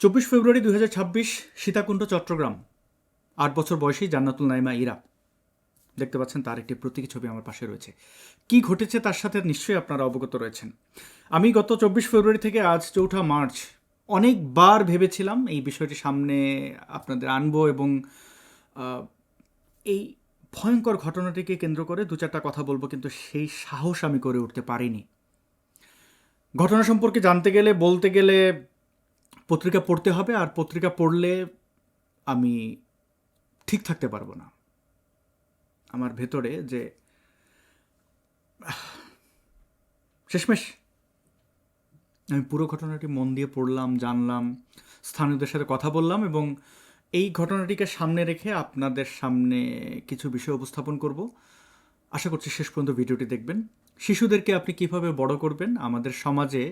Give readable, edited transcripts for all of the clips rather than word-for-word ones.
24 ফেব্রুয়ারি 2026 সীতাকুণ্ড চট্টগ্রাম 8 বছর বয়সী জান্নাতুল নাইমা ইরা। দেখতে পাচ্ছেন তার একটি প্রতীকী ছবি আমার পাশে রয়েছে। কি ঘটেছে তার সাথে নিশ্চয়ই আপনারা অবগত রয়েছেন। আমি গত 24 ফেব্রুয়ারি থেকে আজ 4 মার্চ অনেকবার ভেবেছিলাম এই বিষয়টি সামনে আপনাদের আনবো এবং এই ভয়ঙ্কর ঘটনাটিকে কেন্দ্র করে দু চারটা কথা বলবো, কিন্তু সেই সাহস আমি করে উঠতে পারিনি। ঘটনা সম্পর্কে জানতে গেলে বলতে গেলে পত্রিকা পড়তে হবে, আর পত্রিকা পড়লে আমি ঠিক থাকতে পারবো না। আমার ভেতরে যে শেষমেশ আমি পুরো ঘটনাটি মন দিয়ে পড়লাম, জানলাম, স্থানীয়দের সাথে কথা বললাম এবং এই ঘটনাটিকে সামনে রেখে আপনাদের সামনে কিছু বিষয় উপস্থাপন করব। আশা করছি শেষ পর্যন্ত ভিডিওটি দেখবেন। শিশুদেরকে আপনি কিভাবে বড় করবেন, আমাদের সমাজে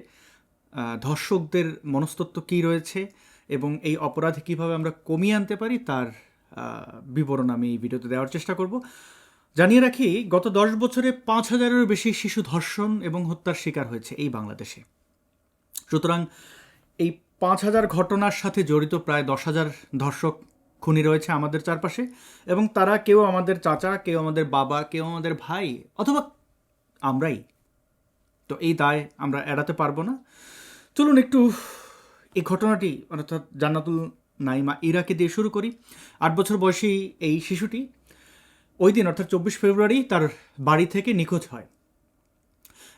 ধর্ষকদের মনস্তত্ত্ব কী রয়েছে এবং এই অপরাধী কীভাবে আমরা কমিয়ে আনতে পারি তার বিবরণ আমি এই ভিডিওতে দেওয়ার চেষ্টা করব। জানিয়ে রাখি, গত 10 বছরে 5,000-এরও বেশি শিশু ধর্ষণ এবং হত্যার শিকার হয়েছে এই বাংলাদেশে। সুতরাং এই 5,000 ঘটনার সাথে জড়িত প্রায় 10,000 ধর্ষক খুনি রয়েছে আমাদের চারপাশে, এবং তারা কেউ আমাদের চাচা, কেউ আমাদের বাবা, কেউ আমাদের ভাই, অথবা আমরাই। তো এই দায় আমরা এড়াতে পারবো না। চলুন একটু এই ঘটনাটি অর্থাৎ জান্নাতুল নাইমা ইরাকে দিয়ে শুরু করি। 8 বছর বয়সী এই শিশুটি ওই দিন অর্থাৎ 24 ফেব্রুয়ারি তার বাড়ি থেকে নিখোঁজ হয়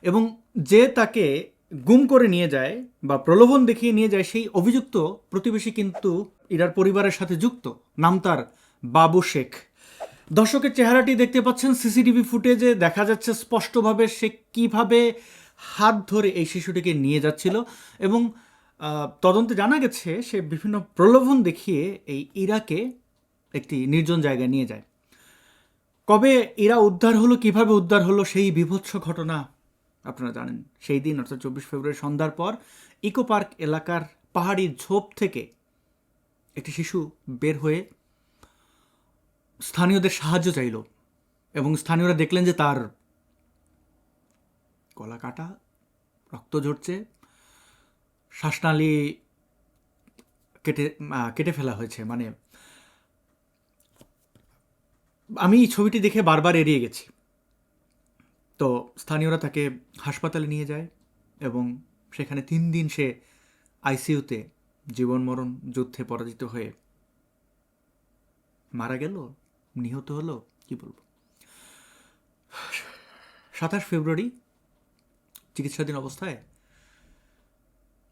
এবং যে তাকে গুম করে নিয়ে যায় বা প্রলোভন দেখিয়ে নিয়ে যায় সেই অভিযুক্ত প্রতিবেশী কিন্তু ইরার পরিবারের সাথে যুক্ত। নাম তার বাবু শেখ। দর্শকের চেহারাটি দেখতে পাচ্ছেন সিসিটিভি ফুটেজে, দেখা যাচ্ছে স্পষ্টভাবে সে কিভাবে হাত ধরে এই শিশুটিকে নিয়ে যাচ্ছিল এবং তদন্তে জানা গেছে সে বিভিন্ন প্রলোভন দেখিয়ে এই ইরাকে একটি নির্জন জায়গায় নিয়ে যায়। কবে ইরা উদ্ধার হলো, কিভাবে উদ্ধার হলো, সেই বীভৎস ঘটনা আপনারা জানেন। সেই দিন অর্থাৎ 24 ফেব্রুয়ারি সন্ধ্যার পর ইকো পার্ক এলাকার পাহাড়ি ঝোপ থেকে একটি শিশু বের হয়ে স্থানীয়দের সাহায্য চাইল এবং স্থানীয়রা দেখলেন যে তার গলা কাটা, রক্ত ঝরছে, শ্বাসনালী কেটে ফেলা হয়েছে। মানে আমি এই ছবিটি দেখে বারবার এড়িয়ে গেছি। তো স্থানীয়রা তাকে হাসপাতালে নিয়ে যায় এবং সেখানে 3 দিন সে আইসিইউতে জীবন মরণ যুদ্ধে পরাজিত হয়ে মারা গেল, নিহত হলো, কি বলবো। 27 ফেব্রুয়ারি চিকিৎসাধীন অবস্থায়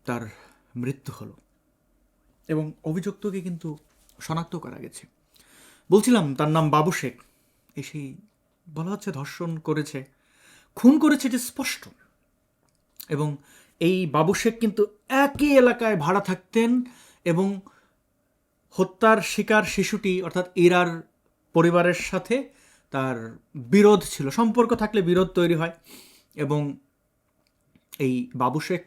তার মৃত্যু হলো এবং অভিযুক্তকে কিন্তু শনাক্ত করা গেছে। বলছিলাম তার নাম বাবু শেখ। এসেই বলা হচ্ছে ধর্ষণ করেছে, খুন করেছে, এটি স্পষ্ট। এবং এই বাবু শেখ কিন্তু একই এলাকায় ভাড়া থাকতেন এবং হত্যার শিকার শিশুটি অর্থাৎ ইরার পরিবারের সাথে তার বিরোধ ছিল। সম্পর্ক থাকলে বিরোধ তৈরি হয় এবং এই বাবু শেখ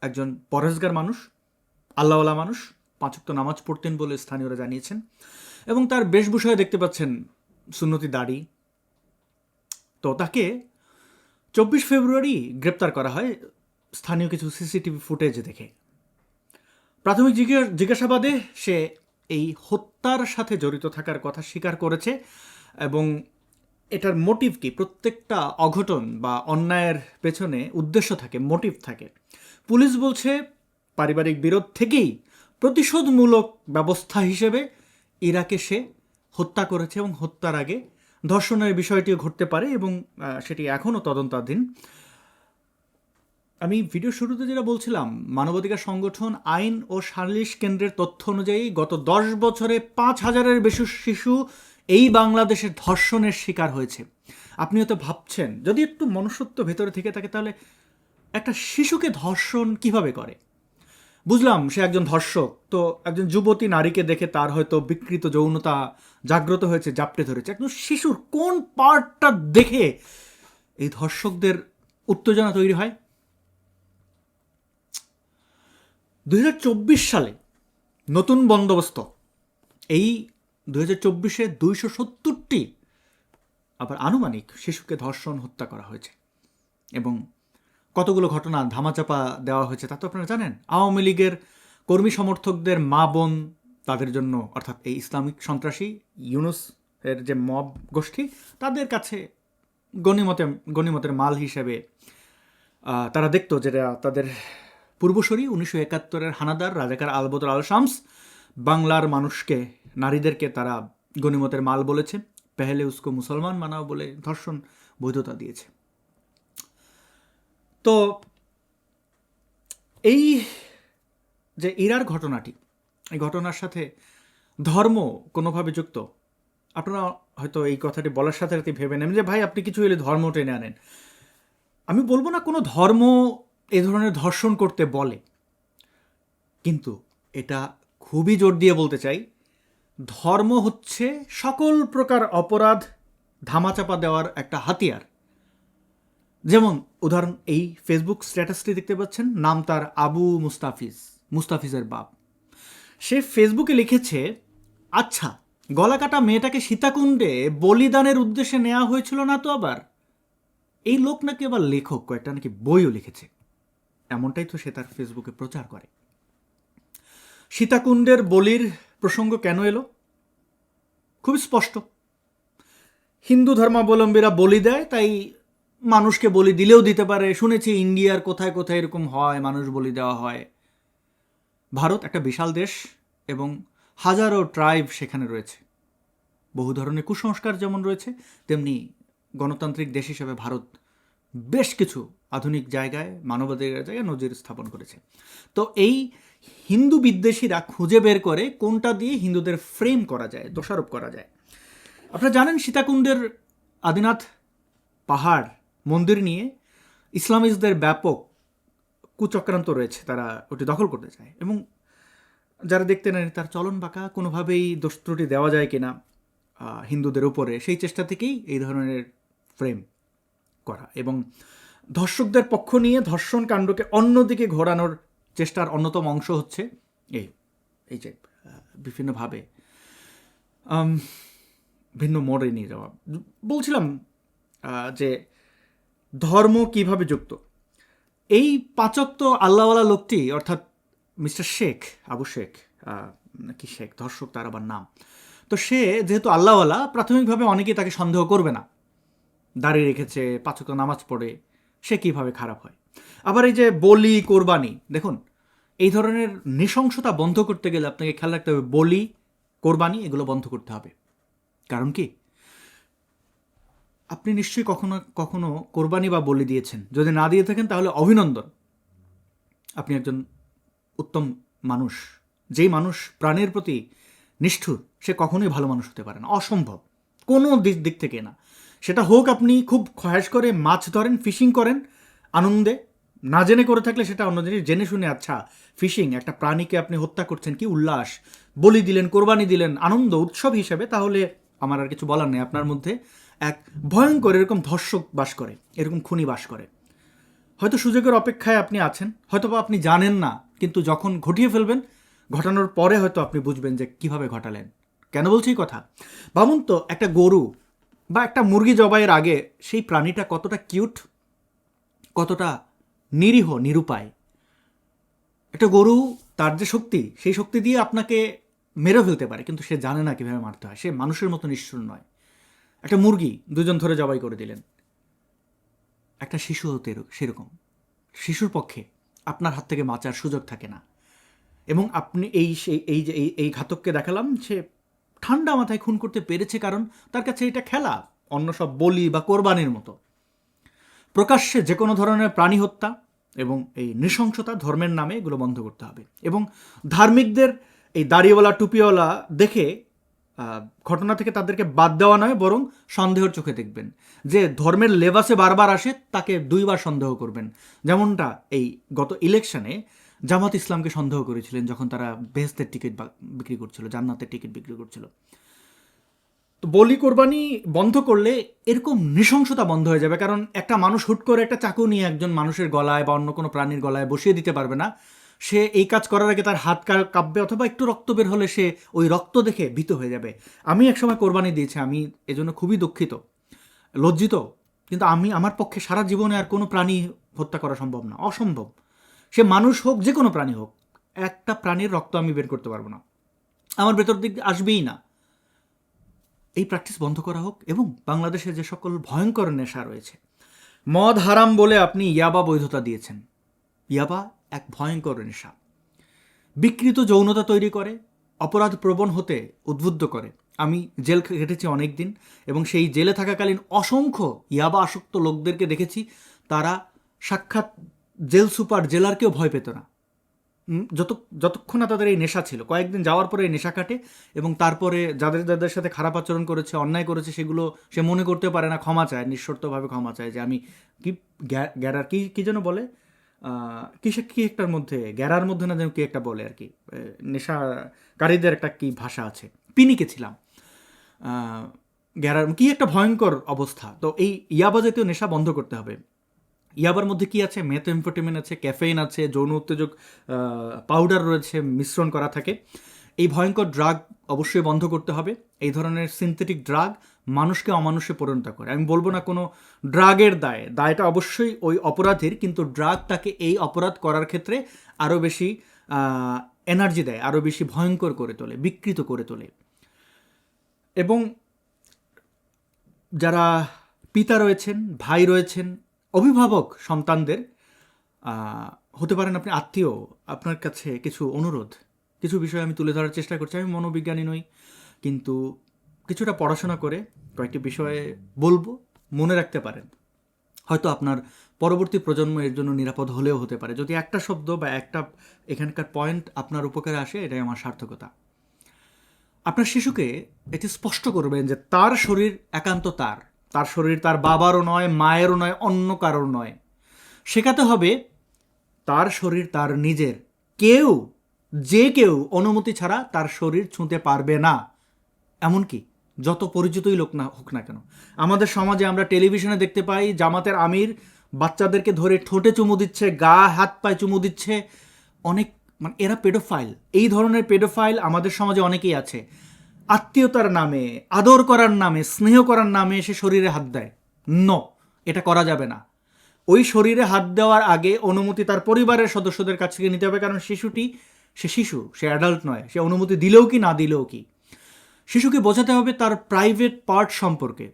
একজন পরহেজগার মানুষ, আল্লাহওয়ালা মানুষ, 5 ওয়াক্ত নামাজ পড়তেন বলে স্থানীয়রা জানিয়েছেন এবং তার বেশভূষায় দেখতে পাচ্ছেন সুন্নতি দাড়ি। তো তাকে 24 ফেব্রুয়ারি গ্রেপ্তার করা হয় স্থানীয় কিছু সিসিটিভি ফুটেজ দেখে। প্রাথমিক জিজ্ঞাসাবাদে সে এই হত্যার সাথে জড়িত থাকার কথা স্বীকার করেছে এবং এটার মোটিভ কি, প্রত্যেকটা অঘটন বা অন্যায়ের পেছনে উদ্দেশ্য থাকে, মোটিভ থাকে। পুলিশ বলছে পারিবারিক বিরোধ থেকেই প্রতিশোধমূলক ব্যবস্থা হিসেবে ইরাকে সে হত্যা করেছে এবং হত্যার আগে ধর্ষণের বিষয়টিও ঘটতে পারে এবং সেটি এখনও তদন্তাধীন। আমি ভিডিও শুরুতে যেটা বলছিলাম, মানবাধিকার সংগঠন আইন ও সালিশ কেন্দ্রের তথ্য অনুযায়ী গত 10 বছরে 5,000-এর বেশি শিশু এই বাংলাদেশের ধর্ষণের শিকার হয়েছে। আপনি হয়তো ভাবছেন, যদি একটু মনুষ্যত্ব ভেতরে থেকে থাকে তাহলে একটা শিশুকে ধর্ষণ কিভাবে করে। বুঝলাম সে একজন ধর্ষক, তো একজন যুবতী নারীকে দেখে তার হয়তো বিকৃত যৌনতা জাগ্রত হয়েছে, জাপটে ধরেছে। একজন শিশুর কোন পার্টটা দেখে এই ধর্ষকদের উত্তেজনা তৈরি হয়? 2024 সালে নতুন বন্দোবস্ত, এই 2024-এ 270টি আবার আনুমানিক শিশুকে ধর্ষণ হত্যা করা হয়েছে এবং কতগুলো ঘটনা ধামাচাপা দেওয়া হয়েছে তা তো আপনারা জানেন। আওয়ামী লীগের কর্মী সমর্থকদের মা বোন তাদের জন্য, অর্থাৎ এই ইসলামিক সন্ত্রাসী ইউনুস এর যে মব গোষ্ঠী, তাদের কাছে গনিমতের মাল হিসেবে তারা দেখতো, যেটা তাদের পূর্বসূরি 1971-এর হানাদার রাজাকার আলবদর আল শামস বাংলার মানুষকে, নারীদেরকে তারা গনিমতের মাল বলেছে, পেহলে উসকো মুসলমান মানাও বলে ধর্ষণ বৈধতা দিয়েছে। তো এই যে ইরার ঘটনাটি, এই ঘটনার সাথে ধর্ম কোনোভাবে যুক্ত। আপনারা হয়তো এই কথাটি বলার সাথে সাথে ভেবে নেন যে ভাই আপনি কিছু এলে ধর্ম টেনে আনেন। আমি বলবো না কোনো ধর্ম এ ধরনের ধর্ষণ করতে বলে, কিন্তু এটা খুবই জোর দিয়ে বলতে চাই, ধর্ম হচ্ছে সকল প্রকার অপরাধ ধামাচাপা দেওয়ার একটা হাতিয়ার। যেমন উদাহরণ, এই ফেসবুক স্ট্যাটাসটি দেখতে পাচ্ছেন, নাম তার আবু মুস্তাফিজের বাপ। সে ফেসবুকে লিখেছে, আচ্ছা গলাকাটা মেয়েটাকে সীতাকুণ্ডে বলিদানের উদ্দেশ্যে নেওয়া হয়েছিল না তো আবার? এই লোক নাকি আবার লেখক, কয়েকটা নাকি বইও লিখেছে, এমনটাই তো সে তার ফেসবুকে প্রচার করে। সীতাকুণ্ডের বলির প্রসঙ্গ কেন এলো? খুবই স্পষ্ট, হিন্দু ধর্মাবলম্বীরা বলি দেয়, তাই মানুষকে বলি দিলেও দিতে পারে। শুনেছি ইন্ডিয়ার কোথায় কোথায় এরকম হয়, মানুষ বলি দেওয়া হয়। ভারত একটা বিশাল দেশ এবং হাজারো ট্রাইব সেখানে রয়েছে। বহু ধরনের কুসংস্কার যেমন রয়েছে, তেমনি গণতান্ত্রিক দেশ হিসেবে ভারত বেশ কিছু আধুনিক জায়গায়, মানবাধিকার জায়গায় নজির স্থাপন করেছে। তো এই হিন্দু বিদ্বেষীরা খুঁজে বের করে কোনটা দিয়ে হিন্দুদের ফ্রেম করা যায়, দোষারোপ করা যায়। আপনারা জানেন সীতাকুণ্ডের আদিনাথ পাহাড় মন্দির নিয়ে ইসলামিস্টদের ব্যাপক কুচক্রান্ত রয়েছে, তারা ওটি দখল করতে চায়। এবং যারা দেখতে নেন তার চলন বাঁকা, কোনোভাবেই দোষ ত্রুটি দেওয়া যায় কিনা হিন্দুদের উপরে, সেই চেষ্টা থেকেই এই ধরনের ফ্রেম করা এবং ধর্ষকদের পক্ষ নিয়ে ধর্ষণ কাণ্ডকে অন্যদিকে ঘোরানোর চেষ্টার অন্যতম অংশ হচ্ছে এই যে বিভিন্নভাবে ভিন্ন মোড়ে নিয়ে যাওয়া। বলছিলাম যে ধর্ম কিভাবে যুক্ত। এই পাঁচক্ত আল্লাহওয়ালা লোকটি, অর্থাৎ মিস্টার শেখ, আবু শেখ কি শেখ, ধর্ষক তার আবার নাম। তো সে যেহেতু আল্লাহওয়ালা, প্রাথমিকভাবে অনেকেই তাকে সন্দেহ করবে না, দাঁড়িয়ে রেখেছে, পাঁচক্ত নামাজ পড়ে, সে কিভাবে খারাপ হয়। আবার এই যে বলি কোরবানি, দেখুন এই ধরনের নৃশংসতা বন্ধ করতে গেলে আপনাকে খেয়াল রাখতে হবে, বলি কোরবানি এগুলো বন্ধ করতে হবে। কারণ কি, আপনি নিশ্চয়ই কখনো কখনো কোরবানি বা বলি দিয়েছেন, যদি না দিয়ে থাকেন তাহলে অভিনন্দন, আপনি একজন উত্তম মানুষ। যেই মানুষ প্রাণের প্রতি নিষ্ঠুর, সে কখনোই ভালো মানুষ হতে পারে না, অসম্ভব, কোনো দিক থেকে না। সেটা হোক আপনি খুব খয়াস করে মাছ ধরেন, ফিশিং করেন আনন্দে, না জেনে করে থাকলে সেটা অন্য জিনিস, জেনে শুনে আচ্ছা ফিশিং, একটা প্রাণীকে আপনি হত্যা করছেন, কি উল্লাস, বলি দিলেন, কোরবানি দিলেন আনন্দ উৎসব হিসেবে, তাহলে আমার আর কিছু বলার নেই। আপনার মধ্যে এক ভয়ঙ্কর এরকম ধর্ষক বাস করে, এরকম খুনি বাস করে। হয়তো সুযোগের অপেক্ষায় আপনি আছেন, হয়তো বা আপনি জানেন না, কিন্তু যখন ঘটিয়ে ফেলবেন, ঘটানোর পরে হয়তো আপনি বুঝবেন যে কিভাবে ঘটালেন। কেন বলছি এই কথা? ভাবুন তো, একটা গরু বা একটা মুরগি জবাইয়ের আগে সেই প্রাণীটা কতটা কিউট, কতটা নিরীহ, নিরুপায়। একটা গরু, তার যে শক্তি, সেই শক্তি দিয়ে আপনাকে মেরে ফেলতে পারে, কিন্তু সে জানে না কীভাবে মারতে হয়, সে মানুষের মতো নিষ্ঠুর নয়। একটা মুরগি দুজন ধরে জবাই করে দিলেন, একটা শিশু হতে সেরকম। শিশুর পক্ষে আপনার হাত থেকে বাঁচার সুযোগ থাকে না। এবং আপনি এই ঘাতককে দেখালাম, সে ঠান্ডা মাথায় খুন করতে পেরেছে, কারণ তার কাছে এটা খেলা, অন্য সব বলি বা কোরবানির মতো। প্রকাশ্যে যে কোনো ধরনের প্রাণী হত্যা এবং এই নৃশংসতা ধর্মের নামে এগুলো বন্ধ করতে হবে। এবং ধার্মিকদের এই দাড়িওয়ালা টুপিওয়ালা দেখে ঘটনা থেকে তাদেরকে বাদ দেওয়া নয়, বরং সন্দেহের চোখে দেখবেন। যে ধর্মের লেবাসে বারবার আসে তাকে দুইবার সন্দেহ করবেন, যেমনটা এই গত ইলেকশনে জামাত ইসলামকে সন্দেহ করেছিলেন যখন তারা বেহেশতের টিকিট বিক্রি করছিল, জান্নাতের টিকিট বিক্রি করছিল। তো বলি কোরবানি বন্ধ করলে এরকম নৃশংসতা বন্ধ হয়ে যাবে, কারণ একটা মানুষ হুট করে একটা চাকু নিয়ে একজন মানুষের গলায় বা অন্য কোনো প্রাণীর গলায় বসিয়ে দিতে পারবে না। সে এই কাজ করার আগে তার হাত কাঁপবে, অথবা একটু রক্ত বের হলে সে ওই রক্ত দেখে ভীত হয়ে যাবে। আমি একসময় কোরবানি দিয়েছি, আমি এজন্য খুবই দুঃখিত, লজ্জিত, কিন্তু আমার পক্ষে সারা জীবনে আর কোনো প্রাণী হত্যা করা সম্ভব না, অসম্ভব। সে মানুষ হোক, যে কোনো প্রাণী হোক, একটা প্রাণীর রক্ত আমি বের করতে পারবো না, আমার ভেতর দিক দিয়ে আসবেই না। এই প্র্যাকটিস বন্ধ করা হোক। এবং বাংলাদেশে যে সকল ভয়ঙ্কর নেশা রয়েছে, মদ হারাম বলে আপনি ইয়াবা বৈধতা দিয়েছেন। ইয়াবা এক ভয়ঙ্কর নেশা, বিকৃত যৌনতা তৈরি করে, অপরাধ প্রবণ হতে উদ্বুদ্ধ করে। আমি জেল কেটেছি অনেক দিন, এবং সেই জেলে থাকাকালীন অসংখ্য ইয়াবা আসক্ত লোকদেরকে দেখেছি, তারা সাক্ষাৎ জেল সুপার জেলারকেও ভয় পেত না। যতক্ষণ না তাদের এই নেশা ছিল। কয়েকদিন যাওয়ার পরে এই নেশা কাটে, এবং তারপরে যাদের যাদের সাথে খারাপ আচরণ করেছে, অন্যায় করেছে, সেগুলো সে মনে করতে পারে না, ক্ষমা চায়, নিঃশর্তভাবে ক্ষমা চায় যে আমি কি গ্যারার কি যেন বলে, কি একটার মধ্যে, গ্যারার মধ্যে না যেন কি একটা বলে আর কি, নেশাকারীদের একটা কি ভাষা আছে, পিনিকে ছিলাম, গ্যারার কি একটা ভয়ঙ্কর অবস্থা। তো এই ইয়াবা জাতীয় নেশা বন্ধ করতে হবে। ইয়াবার মধ্যে কি আছে? মেথএমফেটামিন আছে, ক্যাফেইন আছে, যৌন উত্তেজক পাউডার রয়েছে, মিশ্রণ করা থাকে। এই ভয়ঙ্কর ড্রাগ অবশ্যই বন্ধ করতে হবে। এই ধরনের সিনথেটিক ড্রাগ মানুষকে অমানুষে পরিণত করে। আমি বলবো না কোনো ড্রাগের দায়টা অবশ্যই ওই অপরাধীর, কিন্তু ড্রাগ তাকে এই অপরাধ করার ক্ষেত্রে আরও বেশি এনার্জি দেয়, আরও বেশি ভয়ঙ্কর করে তোলে, বিকৃত করে তোলে। এবং যারা পিতা রয়েছেন, ভাই রয়েছেন, অভিভাবক সন্তানদের, হতে পারেন আপনি আত্মীয়, আপনার কাছে কিছু অনুরোধ, কিছু বিষয় আমি তুলে ধরার চেষ্টা করছি। আমি মনোবিজ্ঞানী নই, কিন্তু কিছুটা পড়াশোনা করে কয়েকটি বিষয়ে বলবো, মনে রাখতে পারেন। হয়তো আপনার পরবর্তী প্রজন্ম এর জন্য নিরাপদ হলেও হতে পারে। যদি একটা শব্দ বা একটা এখানকার পয়েন্ট আপনার উপকারে আসে, এটাই আমার সার্থকতা। আপনার শিশুকে এটি স্পষ্ট করবেন যে তার শরীর একান্ত তার শরীর তার বাবারও নয়, মায়েরও নয়, অন্য কারোর নয়। শেখাতে হবে তার শরীর তার নিজের, যে কেউ অনুমতি ছাড়া তার শরীর ছুঁতে পারবে না, এমনকি যত পরিচিতই লোক না হোক না কেন। আমাদের সমাজে আমরা টেলিভিশনে দেখতে পাই জামাতের আমির বাচ্চাদেরকে ধরে ঠোঁটে চুমু দিচ্ছে, হাত পায়ে চুমু দিচ্ছে। অনেক, মানে এরা পেডোফাইল। এই ধরনের পেডোফাইল আমাদের সমাজে অনেকেই আছে। আত্মীয়তার নামে, আদর করার নামে, স্নেহ করার নামে সে শরীরে হাত দেয়। এটা করা যাবে না। ওই শরীরে হাত দেওয়ার আগে অনুমতি তার পরিবারের সদস্যদের কাছ থেকে নিতে হবে, কারণ শিশু, সে অ্যাডাল্ট নয়। সে অনুমতি দিলেও কি না দিলেও কি। শিশুকে বোঝাতে হবে তার প্রাইভেট পার্ট সম্পর্কে।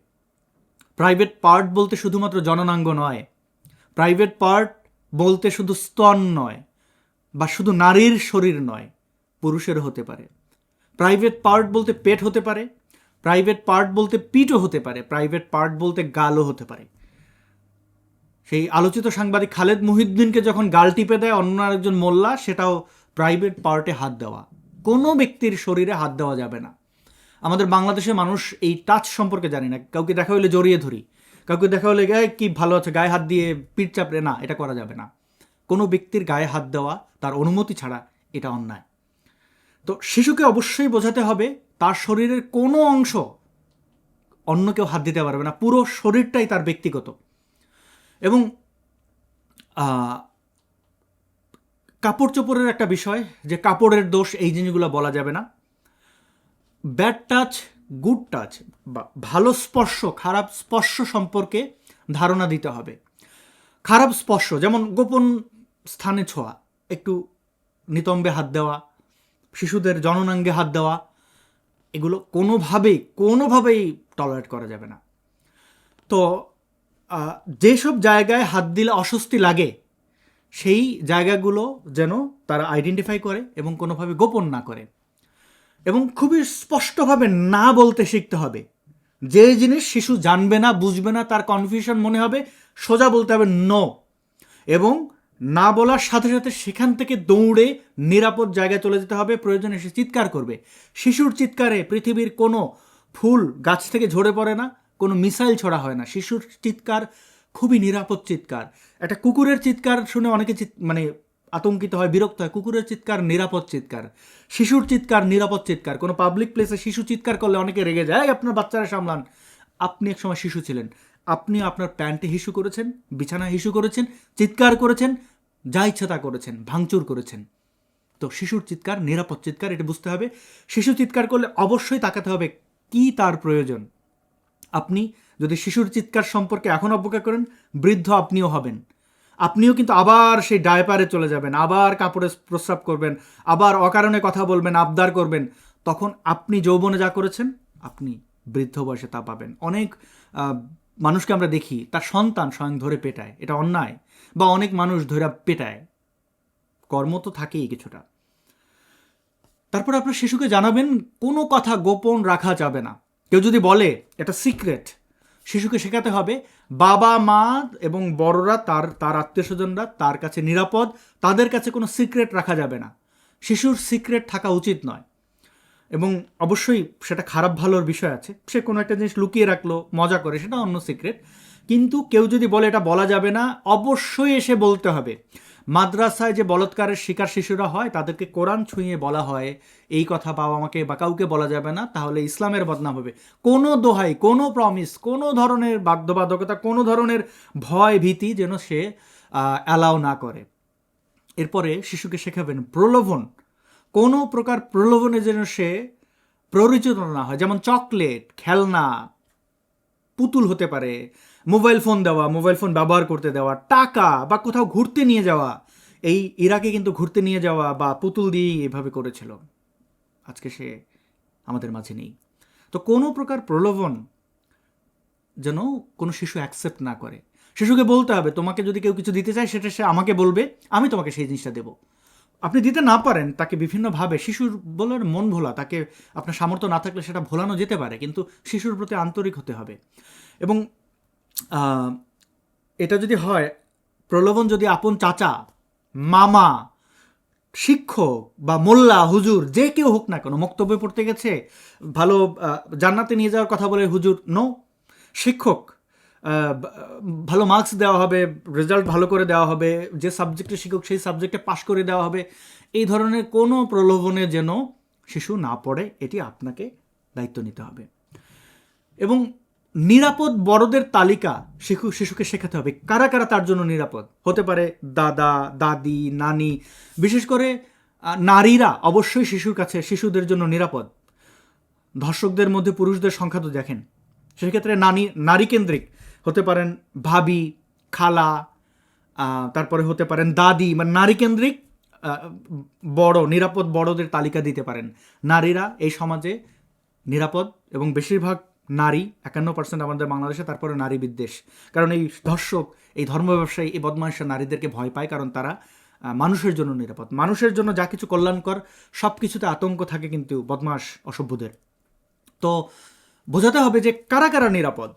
প্রাইভেট পার্ট বলতে শুধুমাত্র জননাঙ্গ নয়, প্রাইভেট পার্ট বলতে শুধু স্তন নয়, বা শুধু নারীর শরীর নয়, পুরুষেরও হতে পারে। প্রাইভেট পার্ট বলতে পেট হতে পারে, প্রাইভেট পার্ট বলতে পিঠও হতে পারে, প্রাইভেট পার্ট বলতে গালও হতে পারে। সেই আলোচিত সাংবাদিক খালেদ মুহিউদ্দিনকে যখন গাল টিপে দেয় অন্য আরেকজন মোল্লা, সেটাও প্রাইভেট পার্টে হাত দেওয়া। কোনো ব্যক্তির শরীরে হাত দেওয়া যাবে না। আমাদের বাংলাদেশের মানুষ এই টাচ সম্পর্কে জানি না। কাউকে দেখা হলে জড়িয়ে ধরি, কাউকে দেখা হলে গায়ে কি ভালো আছে, গায়ে হাত দিয়ে পিঠ চাপড়ে, না, এটা করা যাবে না। কোনো ব্যক্তির গায়ে হাত দেওয়া তার অনুমতি ছাড়া, এটা অন্যায়। তো শিশুকে অবশ্যই বোঝাতে হবে তার শরীরের কোনো অংশ অন্য কেউ হাত দিতে পারবে না, পুরো শরীরটাই তার ব্যক্তিগত। এবং কাপড় চোপড়ের একটা বিষয়, যে কাপড়ের দোষ, এই জিনিসগুলো বলা যাবে না। ব্যাড টাচ, গুড টাচ, বা ভালো স্পর্শ, খারাপ স্পর্শ সম্পর্কে ধারণা দিতে হবে। খারাপ স্পর্শ যেমন গোপন স্থানে ছোঁয়া, একটু নিতম্বে হাত দেওয়া, শিশুদের জননাঙ্গে হাত দেওয়া, এগুলো কোনোভাবেই টলারেট করা যাবে না। তো যেসব জায়গায় হাত দিলে অস্বস্তি লাগে, সেই জায়গাগুলো যেন তারা আইডেন্টিফাই করে এবং কোনোভাবে গোপন না করে। এবং খুবই স্পষ্টভাবে না বলতে শিখতে হবে। যে জিনিস শিশু জানবে না, বুঝবে না, তার কনফিউশন মনে হবে, সোজা বলতে হবে নো। এবং না বলার সাথে সাথে সেখান থেকে দৌড়ে নিরাপদ জায়গায় চলে যেতে হবে। প্রয়োজনে সে চিৎকার করবে। শিশুর চিৎকারে পৃথিবীর কোনো ফুল গাছ থেকে ঝরে পড়ে না, কোনো মিসাইল ছোড়া হয় না। শিশুর চিৎকার খুবই নিরাপদ চিৎকার। একটা কুকুরের চিৎকার শুনে অনেকে আতঙ্কিত হয়, বিরক্ত হয়। কুকুরের চিৎকার নিরাপদ চিৎকার, শিশুর চিৎকার নিরাপদ চিৎকার। কোনো পাবলিক প্লেসে শিশু চিৎকার করলে অনেকে রেগে যায়, আপনার বাচ্চারা সামলান। আপনি এক সময় শিশু ছিলেন, আপনি আপনার প্যান্টে হিসু করেছেন, বিছানায় হিসু করেছেন, চিৎকার করেছেন, যা ইচ্ছা তা করেছেন, ভাঙচুর করেছেন। তো শিশুর চিৎকার নিরাপদ চিৎকার, এটা বুঝতে হবে। শিশু চিৎকার করলে অবশ্যই তাকাতে হবে কি তার প্রয়োজন। আপনি যদি শিশুর চিৎকার সম্পর্কে এখন অবজ্ঞা করেন, বৃদ্ধ আপনিও হবেন। আপনিও কিন্তু আবার সেই ডায়পারে চলে যাবেন, আবার কাপড়ে প্রস্রাব করবেন, আবার অকারণে কথা বলবেন, আবদার করবেন। তখন আপনি যৌবনে যা করেছেন আপনি বৃদ্ধ বয়সে তা পাবেন। অনেক মানুষকে আমরা দেখি তার সন্তান স্বয়ং ধরে পেটায়, এটা অন্যায়। বা অনেক মানুষ ধরে পেটায়, কর্ম তো থাকেই কিছুটা। তারপর আপনার শিশুকে জানাবেন কোনো কথা গোপন রাখা যাবে না। কেউ যদি বলে এটা সিক্রেট, শিশুকে শেখাতে হবে বাবা মা এবং বড়রা তার তার আত্মীয় স্বজনরা তার কাছে নিরাপদ, তাদের কাছে কোনো সিক্রেট রাখা যাবে না। শিশুর সিক্রেট থাকা উচিত নয়। এবং অবশ্যই সেটা খারাপ ভালোর বিষয় আছে, সে কোনো একটা জিনিস লুকিয়ে রাখলো মজা করে, সেটা অন্য সিক্রেট। কিন্তু কেউ যদি বলে এটা বলা যাবে না, অবশ্যই এসে বলতে হবে। মাদ্রাসায় যে বলৎকারের শিকার শিশুরা হয় তাদেরকে কোরআন ছুঁয়ে বলা হয় এই কথা বাবা আমাকে বা কাউকে বলা যাবে না, তাহলে ইসলামের বদনাম হবে। কোনো দোহাই, কোনো প্রমিস, কোনো ধরনের বাধ্যবাধকতা, কোনো ধরনের ভয় ভীতি যেন সে অ্যালাউ না করে। এরপরে শিশুকে শেখাবেন প্রলোভন, কোনো প্রকার প্রলোভনে যেন সে প্ররোচিত না হয়। যেমন চকলেট, খেলনা, পুতুল হতে পারে, মোবাইল ফোন দেওয়া, মোবাইল ফোন ব্যবহার করতে দেওয়া, টাকা বা কোথাও ঘুরতে নিয়ে যাওয়া। এই ইরাকে কিন্তু ঘুরতে নিয়ে যাওয়া বা পুতুল দিয়েই এভাবে করেছিল, আজকে সে আমাদের মাঝে নেই। তো কোনো প্রকার প্রলোভন যেন কোনো শিশু অ্যাকসেপ্ট না করে। শিশুকে বলতে হবে তোমাকে যদি কেউ কিছু দিতে চায় সেটা সে আমাকে বলবে, আমি তোমাকে সেই জিনিসটা দেবো। আপনি দিতে না পারেন তাকে বিভিন্নভাবে, শিশুর বলার মন ভোলা, তাকে আপনার সামর্থ্য না থাকলে সেটা ভোলানো যেতে পারে, কিন্তু শিশুর প্রতি আন্তরিক হতে হবে। এবং এটা যদি হয়, প্রলোভন যদি আপন চাচা, মামা, শিক্ষক বা মোল্লা হুজুর যে কেউ হোক না কেন, বক্তব্য পড়তে গেছে ভালো জান্নাতে নিয়ে যাওয়ার কথা বলে হুজুর নো, শিক্ষক ভালো মার্কস দেওয়া হবে, রেজাল্ট ভালো করে দেওয়া হবে, যে সাবজেক্টে শিক্ষক সেই সাবজেক্টে পাশ করে দেওয়া হবে, এই ধরনের কোনো প্রলোভনে যেন শিশু না পড়ে, এটি আপনাকে দায়িত্ব নিতে হবে। এবং নিরাপদ বড়দের তালিকা শিশুকে শেখাতে হবে, কারা কারা তার জন্য নিরাপদ হতে পারে। দাদা, দাদি, নানি, বিশেষ করে নারীরা অবশ্যই শিশুর কাছে, শিশুদের জন্য নিরাপদ। ধর্ষকদের মধ্যে পুরুষদের সংখ্যা তো দেখেন, সেক্ষেত্রে নারী কেন্দ্রিক হতে পারেন ভাবি, খালা, তারপরে হতে পারেন দাদি, মানে নারী কেন্দ্রিক বড়, নিরাপদ বড়দের তালিকা দিতে পারেন। নারীরা এই সমাজে নিরাপদ, এবং বেশিরভাগ নারী, 51% আমাদের বাংলাদেশে, তারপরে নারী বিদ্বেষ। কারণ এই ধর্ষক, এই ধর্ম ব্যবসায়ী, এই বদমাইশরা নারীদেরকে ভয় পায়, কারণ তারা মানুষের জন্য নিরাপদ। মানুষের জন্য যা কিছু কল্যাণকর সব কিছুতে আতঙ্ক থাকে কিন্তু বদমাশ অসভ্যদের। তো বোঝাতে হবে যে কারা কারা নিরাপদ।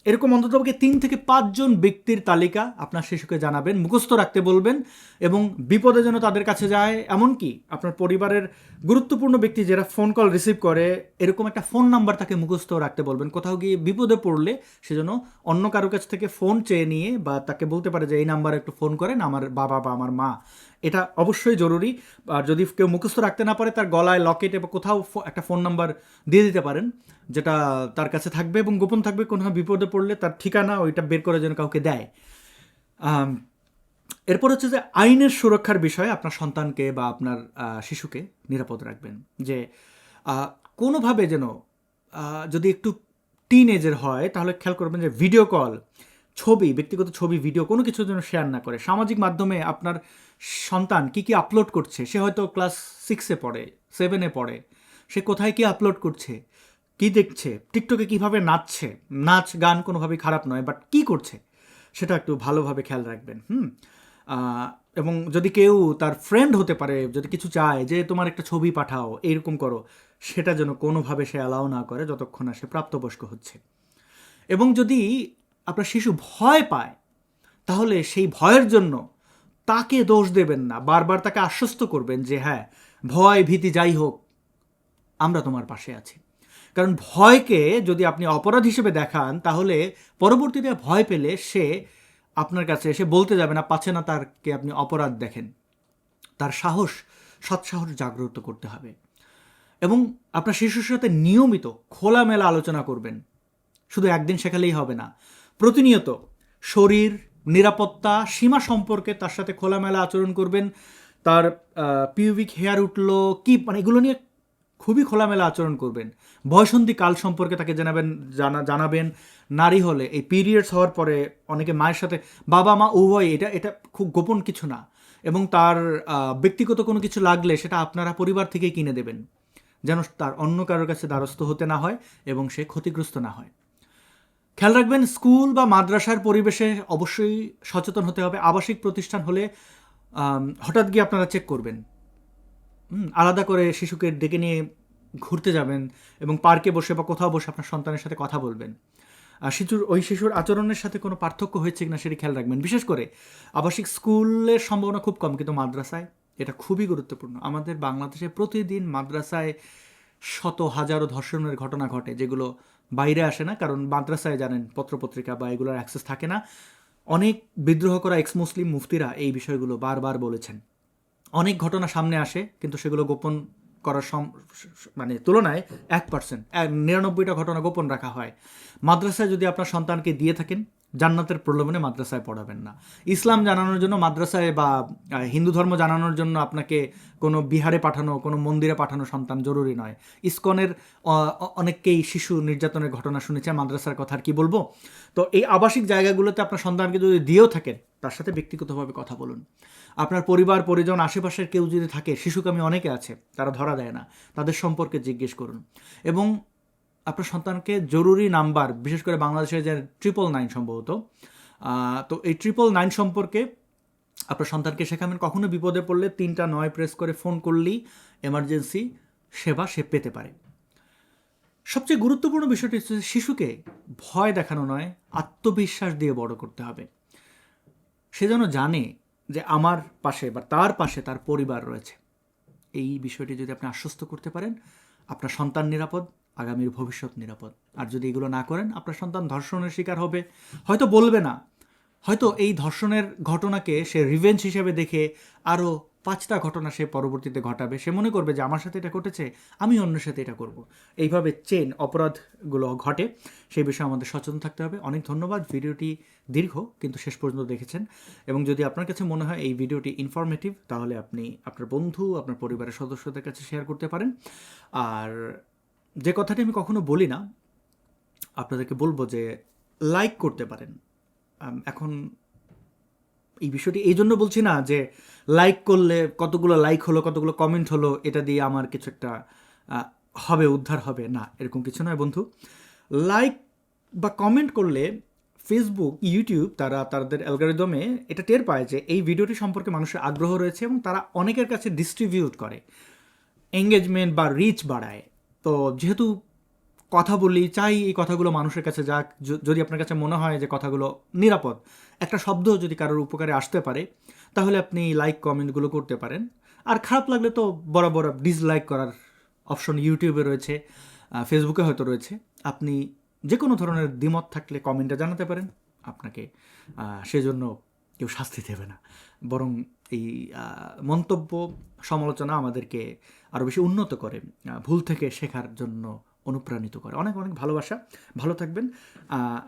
এরকম অন্ততপক্ষে 3 থেকে 5 জন ব্যক্তির তালিকা আপনার শিশুকে জানাবেন, মুখস্থ রাখতে বলবেন, এবং বিপদে যেন তাদের কাছে যায়। এমনকি আপনার পরিবারের গুরুত্বপূর্ণ ব্যক্তি যারা ফোন কল রিসিভ করে, এরকম একটা ফোন নাম্বার তাকে মুখস্থ রাখতে বলবেন। কোথাও গিয়ে বিপদে পড়লে সে যেন অন্য কারো কাছ থেকে ফোন চেয়ে নিয়ে, বা তাকে বলতে পারে যে এই নাম্বারে একটু ফোন করেন, আমার বাবা বা আমার মা। এটা অবশ্যই জরুরি। আর যদি কেউ মুখস্থ রাখতে না পারে, তার গলায় লকেটে বা কোথাও একটা ফোন নাম্বার দিয়ে দিতে পারেন, যেটা তার কাছে থাকবে এবং গোপন থাকবে। কোনো বিপদে পড়লে তার ঠিকানা ওইটা বের করে যেন কাউকে দেয়। এরপর হচ্ছে যে আইনের সুরক্ষার বিষয়ে আপনার সন্তানকে বা আপনার শিশুকে নিরাপদ রাখবেন। যে কোনোভাবে যেন, যদি একটু টিন এজের হয় তাহলে খেয়াল করবেন যে ভিডিও কল, ছবি, ব্যক্তিগত ছবি, ভিডিও কোনো কিছু যেন শেয়ার না করে। সামাজিক মাধ্যমে আপনার সন্তান কী কী আপলোড করছে, সে হয়তো ক্লাস 6-এ পড়ে, 7-এ পড়ে, সে কোথায় কী আপলোড করছে, কী দেখছে, টিকটকে কীভাবে নাচছে, নাচ গান কোনোভাবেই খারাপ নয়, বাট কী করছে সেটা একটু ভালোভাবে খেয়াল রাখবেন। এবং যদি কেউ তার ফ্রেন্ড হতে পারে, যদি কিছু চায় যে তোমার একটা ছবি পাঠাও, এইরকম করো, সেটা যেন কোনোভাবে সে অ্যালাউ না করে যতক্ষণ না সে প্রাপ্তবয়স্ক হচ্ছে। এবং যদি আপনার শিশু ভয় পায়, তাহলে সেই ভয়ের জন্য তাকে দোষ দেবেন না, বারবার তাকে আশ্বস্ত করবেন যে হ্যাঁ, ভয় ভীতি যাই হোক আমরা তোমার পাশে আছি। কারণ ভয়কে যদি আপনি অপরাধ হিসেবে দেখান, তাহলে পরবর্তীতে ভয় পেলে সে আপনার কাছে এসে বলতে যাবে না, পাচ্ছে না তারকে আপনি অপরাধ দেখেন। তার সাহস, সৎসাহস জাগ্রত করতে হবে। এবং আপনার শিশুর সাথে নিয়মিত খোলামেলা আলোচনা করবেন। শুধু একদিন শেখালেই হবে না, প্রতিনিয়ত শরীর, নিরাপত্তা, সীমা সম্পর্কে তার সাথে খোলামেলা আচরণ করবেন। তার পিউবিক হেয়ার উঠলো কি, মানে এগুলো নিয়ে খুবই খোলামেলা আচরণ করবেন। বয়সন্ধি কাল সম্পর্কে তাকে জানাবেন। নারী হলে এই পিরিয়ডস হওয়ার পরে অনেকে মায়ের সাথে, বাবা মা উভয়, এটা এটা খুব গোপন কিছু না। এবং তার ব্যক্তিগত কোনো কিছু লাগলে সেটা আপনারা পরিবার থেকেই কিনে দেবেন, যেন তার অন্য কারোর কাছে দ্বারস্থ হতে না হয় এবং সে ক্ষতিগ্রস্ত না হয়। খেয়াল রাখবেন, স্কুল বা মাদ্রাসার পরিবেশে অবশ্যই সচেতন হতে হবে। আবাসিক প্রতিষ্ঠান হলে হঠাৎ গিয়ে আপনারা চেক করবেন। আলাদা করে শিশুকে ডেকে নিয়ে ঘুরতে যাবেন এবং পার্কে বসে বা কোথাও বসে আপনার সন্তানের সাথে কথা বলবেন। আর শিশুর আচরণের সাথে কোনো পার্থক্য হয়েছে কিনা সেটি খেয়াল রাখবেন। বিশেষ করে আবাসিক স্কুলের সম্ভাবনা খুব কম, কিন্তু মাদ্রাসায় এটা খুবই গুরুত্বপূর্ণ। আমাদের বাংলাদেশে প্রতিদিন মাদ্রাসায় শত হাজারো ধর্ষণের ঘটনা ঘটে, যেগুলো বাইরে আসে না, কারণ মাদ্রাসায় জানেন পত্রপত্রিকা বা এগুলোর অ্যাক্সেস থাকে না। অনেক বিদ্রোহ করা এক্স মুসলিম মুফতিরা এই বিষয়গুলো বারবার বলেছেন। অনেক ঘটনা সামনে আসে, কিন্তু সেগুলো গোপন করার মানে তুলনায় 1%, 99টা ঘটনা গোপন রাখা হয়। মাদ্রাসায় যদি আপনার সন্তানকে দিয়ে থাকেন, জান্নাতের প্রলোভনে মাদ্রাসায় পড়াবেন না। ইসলাম জানানোর জন্য মাদ্রাসায় বা হিন্দু ধর্ম জানানোর জন্য আপনাকে কোনো বিহারে পাঠানো, কোনো মন্দিরে পাঠানো সন্তান জরুরি নয়। ইসকনের অনেককেই শিশু নির্যাতনের ঘটনা শুনেছে, মাদ্রাসার কথা আর কি বলবো। তো এই আবাসিক জায়গাগুলোতে আপনার সন্তানকে যদি দিয়েও থাকেন, তার সাথে ব্যক্তিগতভাবে কথা বলুন। আপনার পরিবার পরিজন আশেপাশের কেউ যদি থাকে, শিশুকামী অনেকে আছে, তারা ধরা দেয় না, তাদের সম্পর্কে জিজ্ঞেস করুন। এবং আপনার সন্তানকে জরুরি নাম্বার, বিশেষ করে বাংলাদেশের যে 999 সম্ভবত, তো এই 999 সম্পর্কে আপনার সন্তানকে শেখাবেন। কখনো বিপদে পড়লে 3টা 9 প্রেস করে ফোন করলেই এমার্জেন্সি সেবা সে পেতে পারে। সবচেয়ে গুরুত্বপূর্ণ বিষয়টি হচ্ছে শিশুকে ভয় দেখানো নয়, আত্মবিশ্বাস দিয়ে বড় করতে হবে। সে যেন জানে যে আমার পাশে বা তার পাশে তার পরিবার রয়েছে। এই বিষয়টি যদি আপনি আশ্বস্ত করতে পারেন, আপনার সন্তান নিরাপদ, আগামীর ভবিষ্যৎ নিরাপদ। আর যদি এগুলো না করেন, আপনার সন্তান ধর্ষণের শিকার হবে, হয়তো বলবে না, হয়তো এই ধর্ষণের ঘটনাকে সে রিভেঞ্জ হিসেবে দেখে আরও 5টা ঘটনা সে পরবর্তীতে ঘটাবে। সে মনে করবে যে আমার সাথে এটা ঘটেছে, আমি অন্যের সাথে এটা করব। এইভাবে চেন অপরাধগুলো ঘটে। সেই বিষয়ে আমাদের সচেতন থাকতে হবে। অনেক ধন্যবাদ। ভিডিওটি দীর্ঘ, কিন্তু শেষ পর্যন্ত দেখেছেন। এবং যদি আপনার কাছে মনে হয় এই ভিডিওটি ইনফরমেটিভ, তাহলে আপনি আপনার বন্ধু, আপনার পরিবারের সদস্যদের কাছে শেয়ার করতে পারেন। আর যে কথাটি আমি কখনো বলি না, আপনাদেরকে বলবো যে লাইক করতে পারেন। এখন এই বিষয়টি এই জন্য বলছি না যে লাইক করলে কতগুলো লাইক হলো, কতগুলো কমেন্ট হলো, এটা দিয়ে আমার কিছু একটা হবে, উদ্ধার হবে, না, এরকম কিছু নয় বন্ধু। লাইক বা কমেন্ট করলে ফেসবুক, ইউটিউব তারা তাদের অ্যালগরিদমে এটা টের পায় যে এই ভিডিওটি সম্পর্কে মানুষের আগ্রহ রয়েছে, এবং তারা অনেকের কাছে ডিস্ট্রিবিউট করে, এঙ্গেজমেন্ট বা রিচ বাড়ায়। তো যেহেতু কথা বলি, চাই এই কথাগুলো মানুষের কাছে যাক। যদি আপনার কাছে মনে হয় যে কথাগুলো নিরাপদ, একটা শব্দ যদি কারোর উপকারে আসতে পারে, তাহলে আপনি লাইক কমেন্টগুলো করতে পারেন। আর খারাপ লাগলে তো বরাবর ডিসলাইক করার অপশন ইউটিউবে রয়েছে, ফেসবুকে হয়তো রয়েছে। আপনি যে কোনো ধরনের দ্বিমত থাকলে কমেন্টে জানাতে পারেন। আপনাকে সেজন্য কেউ শাস্তি দেবে না, বরং এই মন্তব্য, সমালোচনা আমাদেরকে আরও বেশি উন্নত করে, ভুল থেকে শেখার জন্য অনুপ্রাণিত করে। অনেক অনেক ভালোবাসা। ভালো থাকবেন।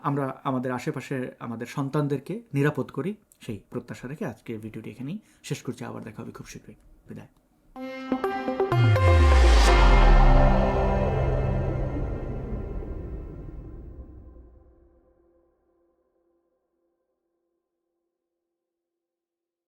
আমরা আমাদের আশেপাশে আমাদের সন্তানদেরকে নিরাপদ করি, সেই প্রত্যাশা রেখে আজকের ভিডিওটি এখানেই শেষ করছি। আবার দেখা হবে খুব শীঘ্রই। বিদায়।